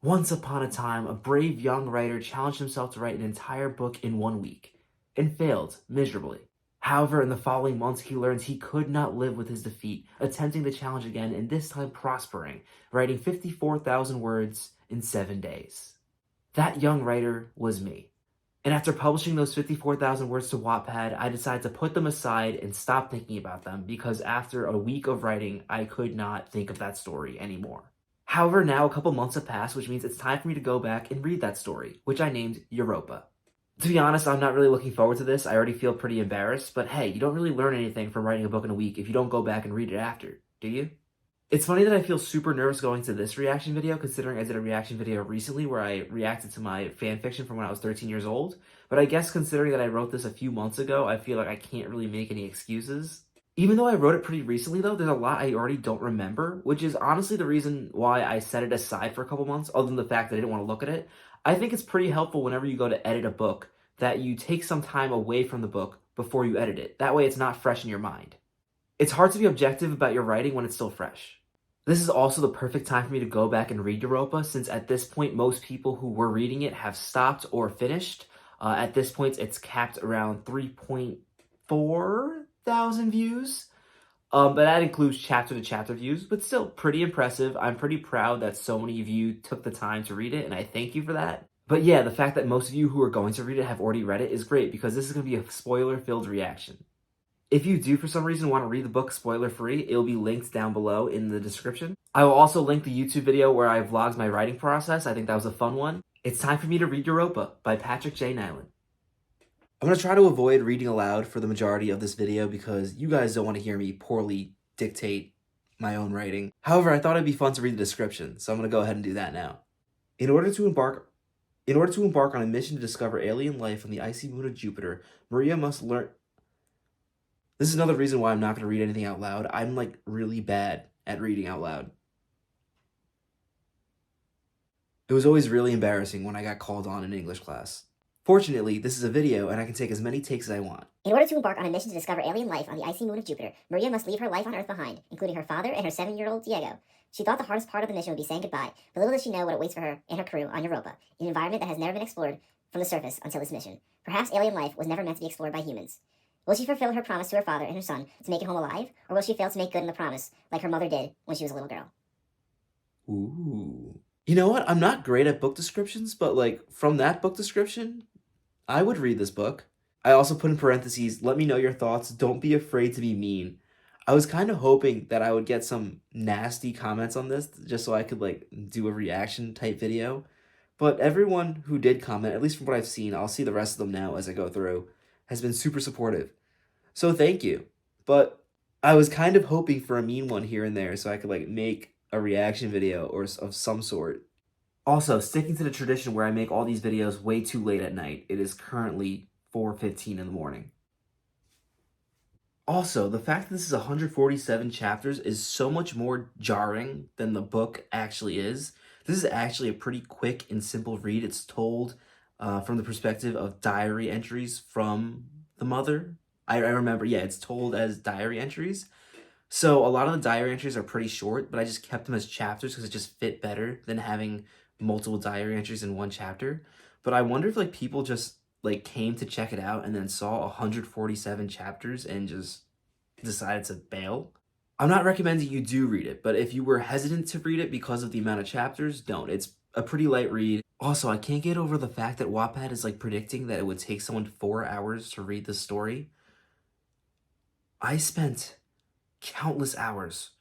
Once upon a time, a brave young writer challenged himself to write an entire book in 1 week, and failed miserably. However, in the following months, he learned he could not live with his defeat, attempting the challenge again, and this time prospering, writing 54,000 words in 7 days. That young writer was me. And after publishing those 54,000 words to Wattpad, I decided to put them aside and stop thinking about them because after a week of writing, I could not think of that story anymore. However, now a couple months have passed, which means it's time for me to go back and read that story, which I named Europa. To be honest, I'm not really looking forward to this. I already feel pretty embarrassed, but hey, you don't really learn anything from writing a book in a week if you don't go back and read it after, do you? It's funny that I feel super nervous going to this reaction video, considering I did a reaction video recently where I reacted to my fanfiction from when I was 13 years old. But I guess considering that I wrote this a few months ago, I feel like I can't really make any excuses. Even though I wrote it pretty recently though, there's a lot I already don't remember, which is honestly the reason why I set it aside for a couple months, other than the fact that I didn't want to look at it. I think it's pretty helpful whenever you go to edit a book that you take some time away from the book before you edit it. That way it's not fresh in your mind. It's hard to be objective about your writing when it's still fresh. This is also the perfect time for me to go back and read Europa, since at this point, most people who were reading it have stopped or finished. At this point, it's capped around 3.4 thousand views. But that includes chapter-to-chapter views, but still pretty impressive. I'm pretty proud that so many of you took the time to read it, and I thank you for that. But yeah, the fact that most of you who are going to read it have already read it is great, because this is going to be a spoiler-filled reaction. If you do, for some reason, want to read the book spoiler-free, it'll be linked down below in the description. I will also link the YouTube video where I vlogged my writing process. I think that was a fun one. It's time for me to read Europa by Patrick J. Nyland. I'm going to try to avoid reading aloud for the majority of this video because you guys don't want to hear me poorly dictate my own writing. However, I thought it'd be fun to read the description, so I'm going to go ahead and do that now. In order to embark on a mission to discover alien life on the icy moon of Jupiter, Maria must learn... This is another reason why I'm not going to read anything out loud. I'm like really bad at reading out loud. It was always really embarrassing when I got called on in English class. Fortunately, this is a video and I can take as many takes as I want. In order to embark on a mission to discover alien life on the icy moon of Jupiter, Maria must leave her life on Earth behind, including her father and her 7-year-old Diego. She thought the hardest part of the mission would be saying goodbye, but little does she know what awaits for her and her crew on Europa, an environment that has never been explored from the surface until this mission. Perhaps alien life was never meant to be explored by humans. Will she fulfill her promise to her father and her son to make it home alive, or will she fail to make good on the promise like her mother did when she was a little girl? Ooh. You know what? I'm not great at book descriptions, but like from that book description, I would read this book. I also put in parentheses, let me know your thoughts. Don't be afraid to be mean. I was kind of hoping that I would get some nasty comments on this just so I could like do a reaction type video. But everyone who did comment, at least from what I've seen, I'll see the rest of them now as I go through, has been super supportive. So thank you. But I was kind of hoping for a mean one here and there so I could like make a reaction video or of some sort. Also, sticking to the tradition where I make all these videos way too late at night. It is currently 4:15 in the morning. Also, the fact that this is 147 chapters is so much more jarring than the book actually is. This is actually a pretty quick and simple read. It's told from the perspective of diary entries from the mother. I remember, yeah, it's told as diary entries. So a lot of the diary entries are pretty short, but I just kept them as chapters because it just fit better than having multiple diary entries in one chapter. But I wonder if like people just like came to check it out and then saw 147 chapters and just decided to bail. I'm not recommending you do read it, but if you were hesitant to read it because of the amount of chapters, don't. It's a pretty light read. Also, I can't get over the fact that Wattpad is like predicting that it would take someone 4 hours to read the story. I spent countless hours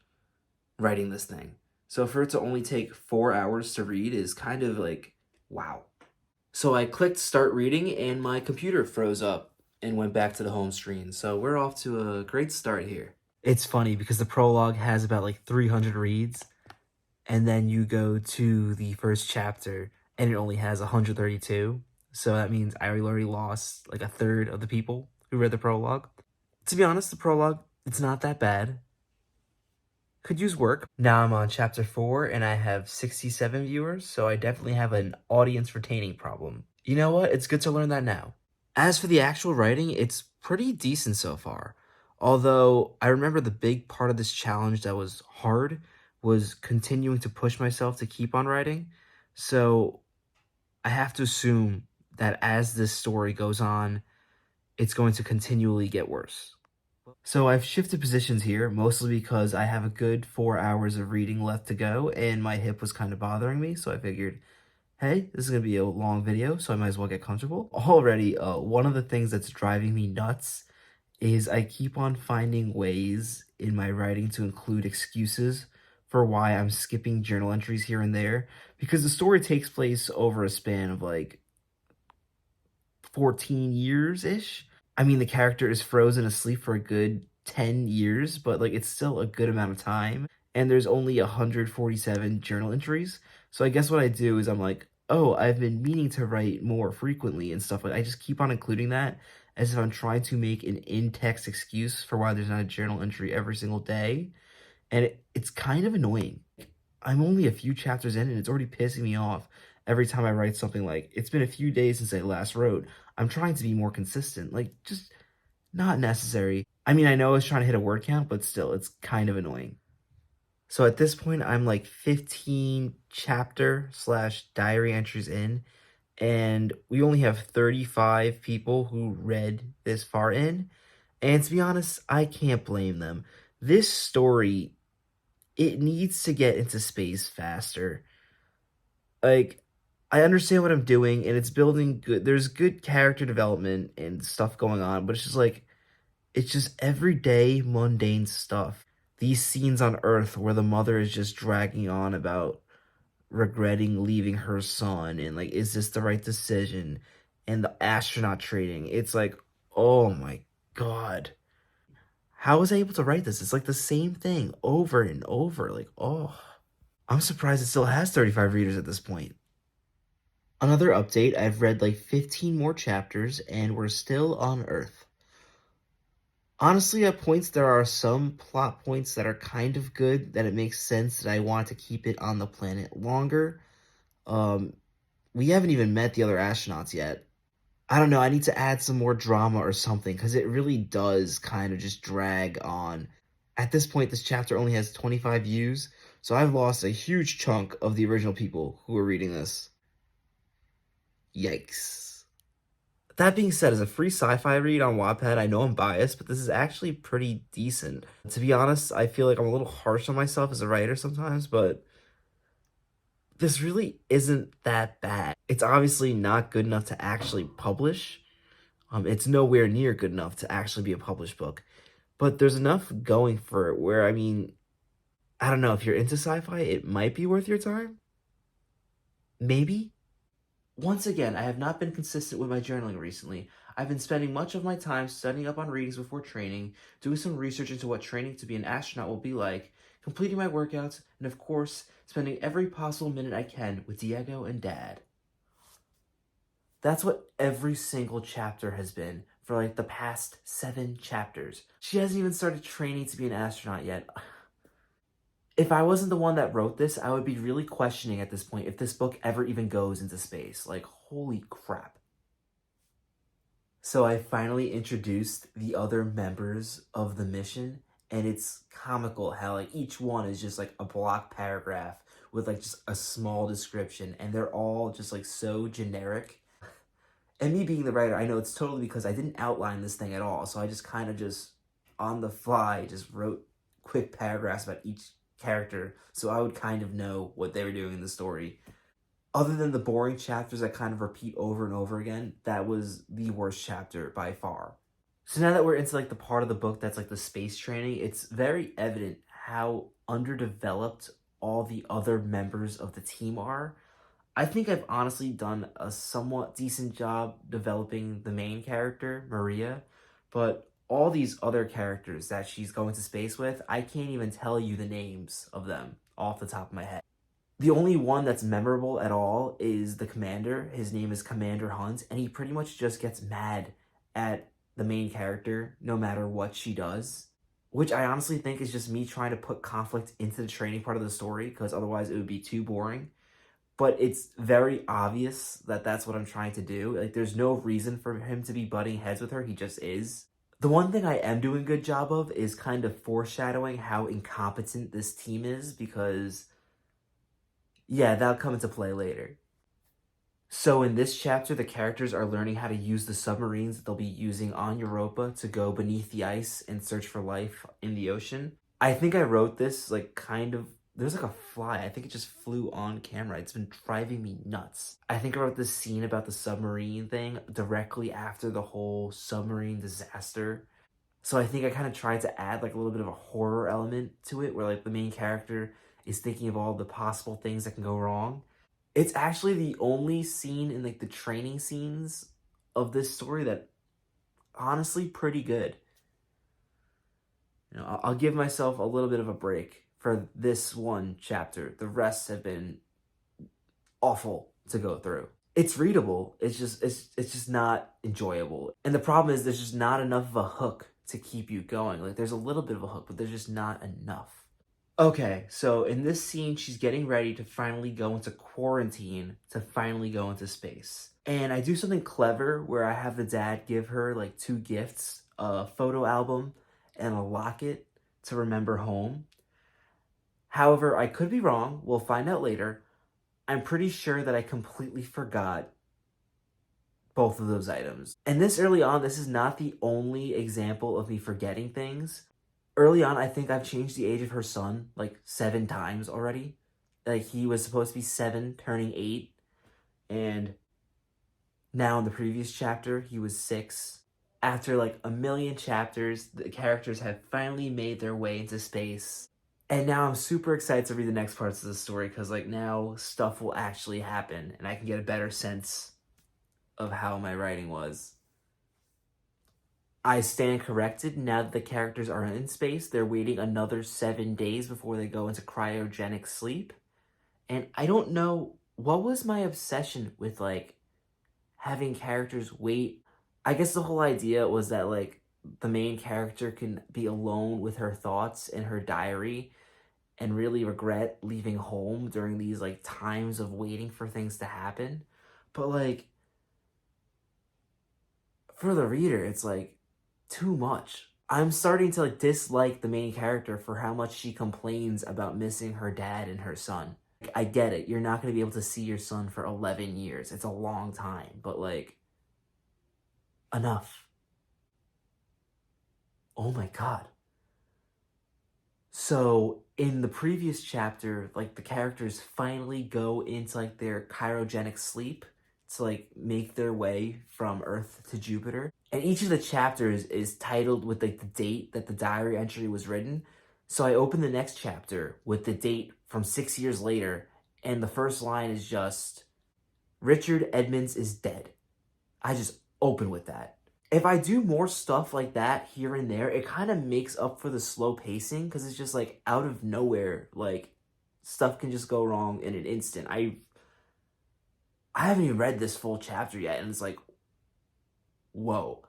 writing this thing. So for it to only take 4 hours to read is kind of like, wow. So I clicked start reading and my computer froze up and went back to the home screen. So we're off to a great start here. It's funny because the prologue has about like 300 reads and then you go to the first chapter and it only has 132. So that means I already lost like a third of the people who read the prologue. To be honest, the prologue, it's not that bad. Could use work. Now I'm on chapter 4 and I have 67 viewers, so I definitely have an audience retaining problem. You know what? It's good to learn that now. As for the actual writing, it's pretty decent so far. Although I remember the big part of this challenge that was hard was continuing to push myself to keep on writing. So I have to assume that as this story goes on, it's going to continually get worse. So I've shifted positions here, mostly because I have a good 4 hours of reading left to go, and my hip was kind of bothering me, so I figured, hey, this is going to be a long video, so I might as well get comfortable. Already, one of the things that's driving me nuts is I keep on finding ways in my writing to include excuses for why I'm skipping journal entries here and there, because the story takes place over a span of like 14 years ish. I mean, the character is frozen asleep for a good 10 years, but like it's still a good amount of time. And there's only 147 journal entries. So I guess what I do is I'm like, oh, I've been meaning to write more frequently and stuff like I just keep on including that as if I'm trying to make an in-text excuse for why there's not a journal entry every single day. And it's kind of annoying. I'm only a few chapters in and it's already pissing me off every time I write something like, it's been a few days since I last wrote. I'm trying to be more consistent. Like, just not necessary. I mean, I know I was trying to hit a word count, but still, it's kind of annoying. So at this point, I'm like 15 chapter slash diary entries in, and we only have 35 people who read this far in. And to be honest, I can't blame them. This story, it needs to get into space faster. Like, I understand what I'm doing, and it's building good. There's good character development and stuff going on, but it's just like, it's just everyday mundane stuff. These scenes on Earth where the mother is just dragging on about regretting leaving her son and like, is this the right decision? And the astronaut training. It's like, oh my God. How was I able to write this? It's like the same thing over and over. Like, oh, I'm surprised it still has 35 readers at this point. Another update, I've read like 15 more chapters and we're still on Earth. Honestly, at points, there are some plot points that are kind of good that it makes sense that I want to keep it on the planet longer. Um, we haven't even met the other astronauts yet. I don't know, I need to add some more drama or something because it really does kind of just drag on. At this point, this chapter only has 25 views, so I've lost a huge chunk of the original people who were reading this. Yikes. That being said, as a free sci-fi read on Wattpad, I know I'm biased, but this is actually pretty decent. To be honest, I feel like I'm a little harsh on myself as a writer sometimes, but this really isn't that bad. It's obviously not good enough to actually publish. It's nowhere near good enough to actually be a published book, but there's enough going for it where, I mean, I don't know, if you're into sci-fi, it might be worth your time. Maybe? Once again, I have not been consistent with my journaling recently. I've been spending much of my time studying up on readings before training, doing some research into what training to be an astronaut will be like, completing my workouts, and of course, spending every possible minute I can with Diego and Dad. That's what every single chapter has been for like the past 7 chapters. She hasn't even started training to be an astronaut yet. If I wasn't the one that wrote this, I would be really questioning at this point if this book ever even goes into space. Like, holy crap. So I finally introduced the other members of the mission, and it's comical how like each one is just like a block paragraph with like just a small description, and they're all just like so generic. And me being the writer, I know it's totally because I didn't outline this thing at all, so I just kind of just on the fly just wrote quick paragraphs about each character, so I would kind of know what they were doing in the story. Other than the boring chapters that kind of repeat over and over again, that was the worst chapter by far. So now that we're into like the part of the book that's like the space training, it's very evident how underdeveloped all the other members of the team are. I think I've honestly done a somewhat decent job developing the main character, Maria, but all these other characters that she's going to space with, I can't even tell you the names of them off the top of my head. The only one that's memorable at all is the commander. His name is Commander Hunt, and he pretty much just gets mad at the main character no matter what she does. Which I honestly think is just me trying to put conflict into the training part of the story, because otherwise it would be too boring. But it's very obvious that that's what I'm trying to do. Like, there's no reason for him to be butting heads with her, he just is. The one thing I am doing a good job of is kind of foreshadowing how incompetent this team is, because Yeah, that'll come into play later. So in this chapter, the characters are learning how to use the submarines that they'll be using on Europa to go beneath the ice and search for life in the ocean. I think I wrote this like kind of there's like a fly. I think it just flew on camera. It's been driving me nuts. I think I wrote this scene about the submarine thing directly after the whole submarine disaster. So I think I kind of tried to add like a little bit of a horror element to it where like the main character is thinking of all the possible things that can go wrong. It's actually the only scene in like the training scenes of this story that honestly pretty good. I'll give myself a little bit of a break for this one chapter. The rest have been awful to go through. It's readable. It's just not enjoyable. And the problem is there's just not enough of a hook to keep you going. Like there's a little bit of a hook, but there's just not enough. Okay, so in this scene, she's getting ready to finally go into quarantine to finally go into space. And I do something clever where I have the dad give her like two gifts, a photo album and a locket to remember home. However, I could be wrong. We'll find out later. I'm pretty sure that I completely forgot both of those items. And this early on, this is not the only example of me forgetting things. Early on, I think I've changed the age of her son like 7 times already. Like he was supposed to be 7, turning 8, and now in the previous chapter, he was 6. After like a million chapters, the characters have finally made their way into space. And now I'm super excited to read the next parts of the story because like now stuff will actually happen and I can get a better sense of how my writing was. I stand corrected. Now that the characters are in space, they're waiting another 7 days before they go into cryogenic sleep. And I don't know what was my obsession with like having characters wait. I guess the whole idea was that like the main character can be alone with her thoughts in her diary and really regret leaving home during these like times of waiting for things to happen. But like for the reader, it's like too much. I'm starting to like dislike the main character for how much she complains about missing her dad and her son. Like, I get it. You're not going to be able to see your son for 11 years. It's a long time, but like enough. Oh my god. So in the previous chapter, like the characters finally go into like their cryogenic sleep to like make their way from Earth to Jupiter. And each of the chapters is titled with like the date that the diary entry was written. So I open the next chapter with the date from 6 years later, and the first line is just Richard Edmonds is dead. I just open with that. If I do more stuff like that here and there, it kind of makes up for the slow pacing because it's just like out of nowhere, like stuff can just go wrong in an instant. I haven't even read this full chapter yet, and it's like, whoa.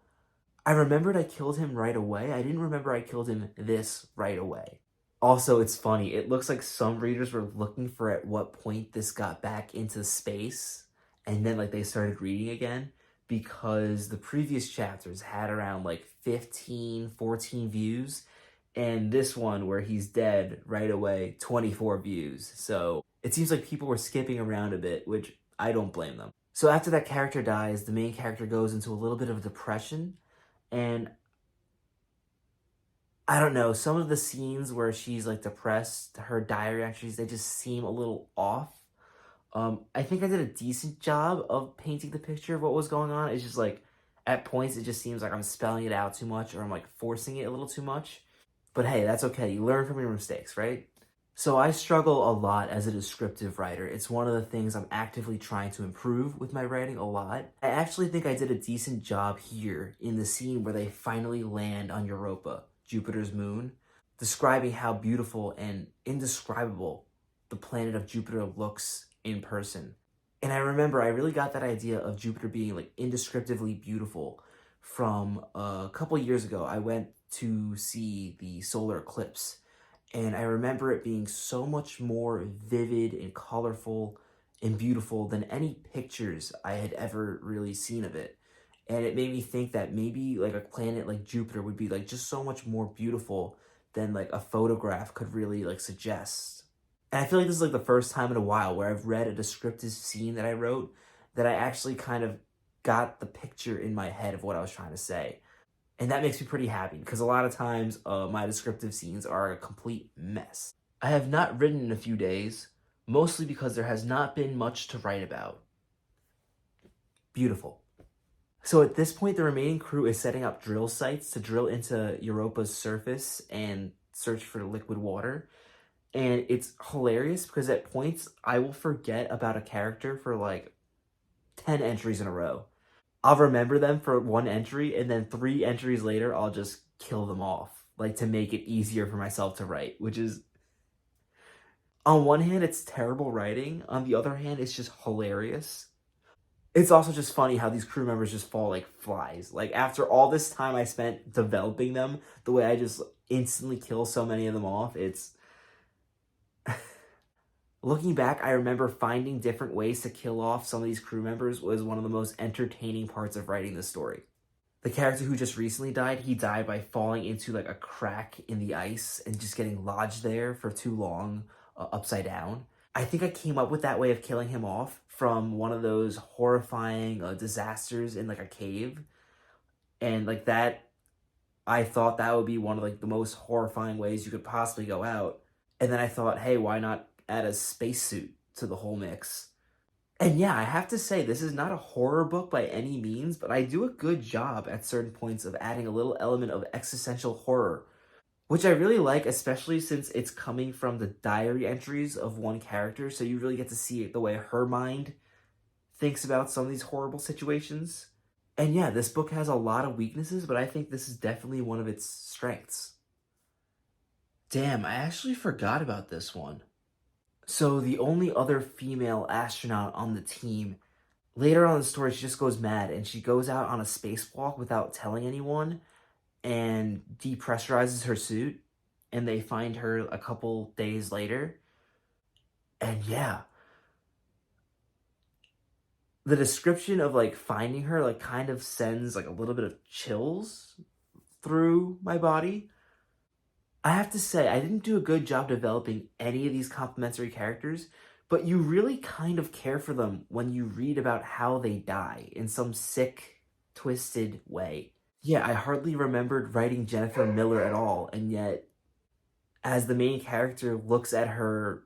I remembered I killed him right away. I didn't remember I killed him this right away. Also, it's funny. It looks like some readers were looking for at what point this got back into space, and then like they started reading again because the previous chapters had around like 15, 14 views, and this one where he's dead right away, 24 views. So it seems like people were skipping around a bit, which I don't blame them. So after that character dies, the main character goes into a little bit of depression, and I don't know, some of the scenes where she's like depressed, her diary entries, they just seem a little off. I think I did a decent job of painting the picture of what was going on. It's just like at points it just seems like I'm spelling it out too much or I'm like forcing it a little too much. But hey, that's okay. You learn from your mistakes, right? So I struggle a lot as a descriptive writer. It's one of the things I'm actively trying to improve with my writing a lot. I actually think I did a decent job here in the scene where they finally land on Europa, Jupiter's moon, describing how beautiful and indescribable the planet of Jupiter looks in person. And I remember I really got that idea of Jupiter being like indescriptively beautiful from a couple years ago. I went to see the solar eclipse, and I remember it being so much more vivid and colorful and beautiful than any pictures I had ever really seen of it. And it made me think that maybe like a planet like Jupiter would be like just so much more beautiful than like a photograph could really like suggest. And I feel like this is like the first time in a while where I've read a descriptive scene that I wrote that I actually kind of got the picture in my head of what I was trying to say. And that makes me pretty happy because a lot of times my descriptive scenes are a complete mess. I have not written in a few days, mostly because there has not been much to write about. Beautiful. So at this point, the remaining crew is setting up drill sites to drill into Europa's surface and search for liquid water. And it's hilarious because at points, I will forget about a character for like 10 entries in a row. I'll remember them for one entry, and then 3 entries later, I'll just kill them off, like to make it easier for myself to write, which is, on one hand, it's terrible writing. On the other hand, it's just hilarious. It's also just funny how these crew members just fall like flies. Like, after all this time I spent developing them, the way I just instantly kill so many of them off, it's. Looking back, I remember finding different ways to kill off some of these crew members was one of the most entertaining parts of writing this story. The character who just recently died, he died by falling into like a crack in the ice and just getting lodged there for too long, upside down. I think I came up with that way of killing him off from one of those horrifying disasters in like a cave. And like that, I thought that would be one of like the most horrifying ways you could possibly go out. And then I thought, hey, why not add a spacesuit to the whole mix? And yeah, I have to say, this is not a horror book by any means, but I do a good job at certain points of adding a little element of existential horror, which I really like, especially since it's coming from the diary entries of one character, so you really get to see the way her mind thinks about some of these horrible situations. And yeah, this book has a lot of weaknesses, but I think this is definitely one of its strengths. Damn, I actually forgot about this one. So the only other female astronaut on the team, later on in the story, she just goes mad and she goes out on a spacewalk without telling anyone and depressurizes her suit, and they find her a couple days later. And yeah, the description of like finding her like kind of sends like a little bit of chills through my body. I have to say, I didn't do a good job developing any of these complementary characters, but you really kind of care for them when you read about how they die in some sick, twisted way. Yeah, I hardly remembered writing Jennifer Miller at all, and yet, as the main character looks at her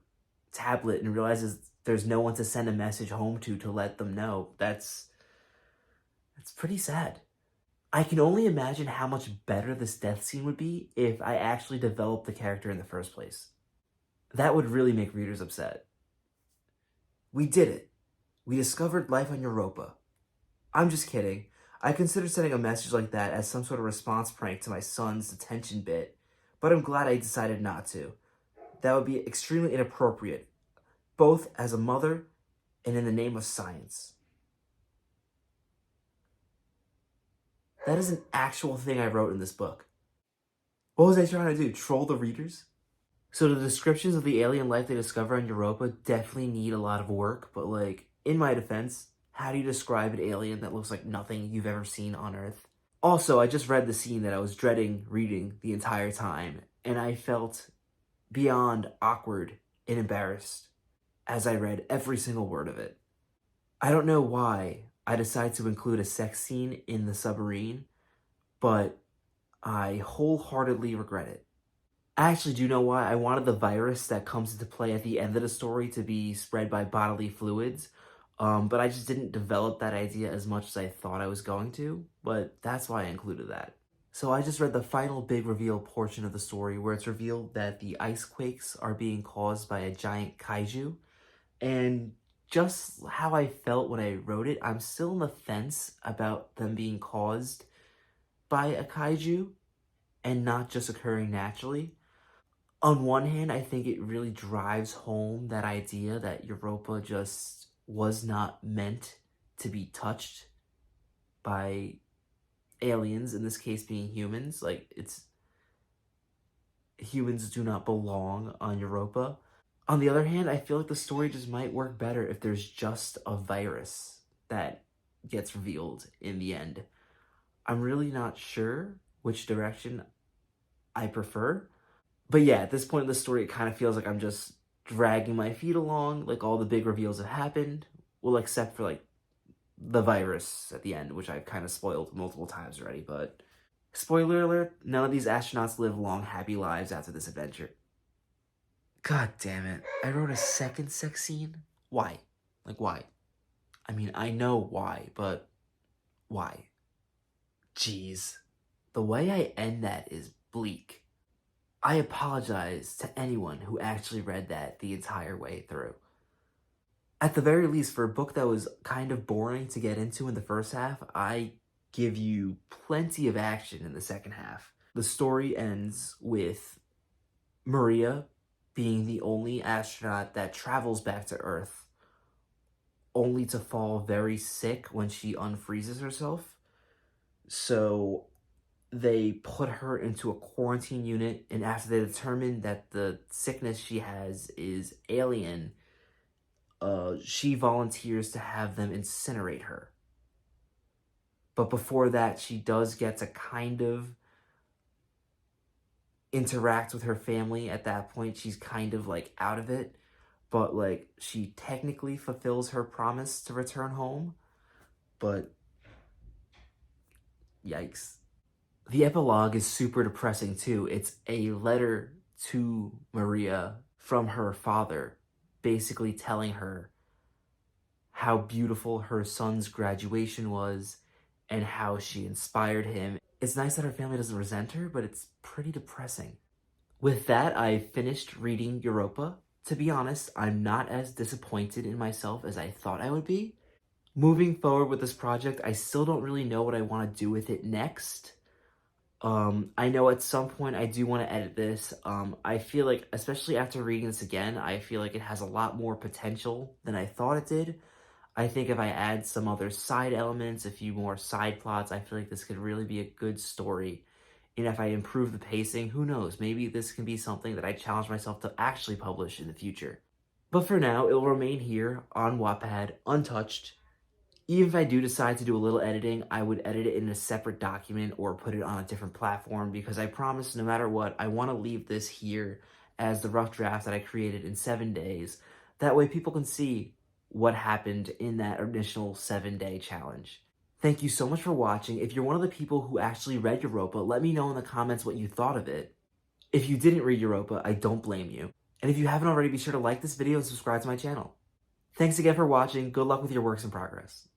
tablet and realizes there's no one to send a message home to let them know, that's pretty sad. I can only imagine how much better this death scene would be if I actually developed the character in the first place. That would really make readers upset. We did it. We discovered life on Europa. I'm just kidding. I considered sending a message like that as some sort of response prank to my son's detention bit, but I'm glad I decided not to. That would be extremely inappropriate, both as a mother and in the name of science. That is an actual thing I wrote in this book. What was I trying to do? Troll the readers? So the descriptions of the alien life they discover on Europa definitely need a lot of work, but like, in my defense, how do you describe an alien that looks like nothing you've ever seen on Earth? Also, I just read the scene that I was dreading reading the entire time, and I felt beyond awkward and embarrassed as I read every single word of it. I don't know why I decided to include a sex scene in the submarine, but I wholeheartedly regret it. I actually do know why. I wanted the virus that comes into play at the end of the story to be spread by bodily fluids, but I just didn't develop that idea as much as I thought I was going to, but that's why I included that. So I just read the final big reveal portion of the story where it's revealed that the ice quakes are being caused by a giant kaiju, and just how I felt when I wrote it, I'm still on the fence about them being caused by a kaiju and not just occurring naturally. On one hand, I think it really drives home that idea that Europa just was not meant to be touched by aliens, in this case being humans. Like, humans do not belong on Europa. On the other hand, I feel like the story just might work better if there's just a virus that gets revealed in the end. I'm really not sure which direction I prefer. But yeah, at this point in the story, it kind of feels like I'm just dragging my feet along. Like, all the big reveals have happened. Well, except for, like, the virus at the end, which I've kind of spoiled multiple times already, but spoiler alert, none of these astronauts live long, happy lives after this adventure. God damn it. I wrote a second sex scene? Why? Like, why? I mean, I know why, but why? Jeez. The way I end that is bleak. I apologize to anyone who actually read that the entire way through. At the very least, for a book that was kind of boring to get into in the first half, I give you plenty of action in the second half. The story ends with Maria being the only astronaut that travels back to Earth, only to fall very sick when she unfreezes herself. So they put her into a quarantine unit, and after they determine that the sickness she has is alien, she volunteers to have them incinerate her. But before that, she does get to kind of interact with her family. At that point, she's kind of like out of it, but like she technically fulfills her promise to return home. But yikes. The epilogue is super depressing too. It's a letter to Maria from her father, basically telling her how beautiful her son's graduation was and how she inspired him. It's nice that her family doesn't resent her, but it's pretty depressing. With that, I finished reading Europa. To be honest, I'm not as disappointed in myself as I thought I would be. Moving forward with this project, I still don't really know what I want to do with it next. I know at some point I do want to edit this. I feel like, especially after reading this again, I feel like it has a lot more potential than I thought it did. I think if I add some other side elements, a few more side plots, I feel like this could really be a good story. And if I improve the pacing, who knows, maybe this can be something that I challenge myself to actually publish in the future. But for now, it will remain here on Wattpad, untouched. Even if I do decide to do a little editing, I would edit it in a separate document or put it on a different platform, because I promise no matter what, I want to leave this here as the rough draft that I created in 7 days. That way people can see what happened in that initial 7-day challenge. Thank you so much for watching. If you're one of the people who actually read Europa, let me know in the comments what you thought of it. If you didn't read Europa, I don't blame you. And if you haven't already, be sure to like this video and subscribe to my channel. Thanks again for watching. Good luck with your works in progress.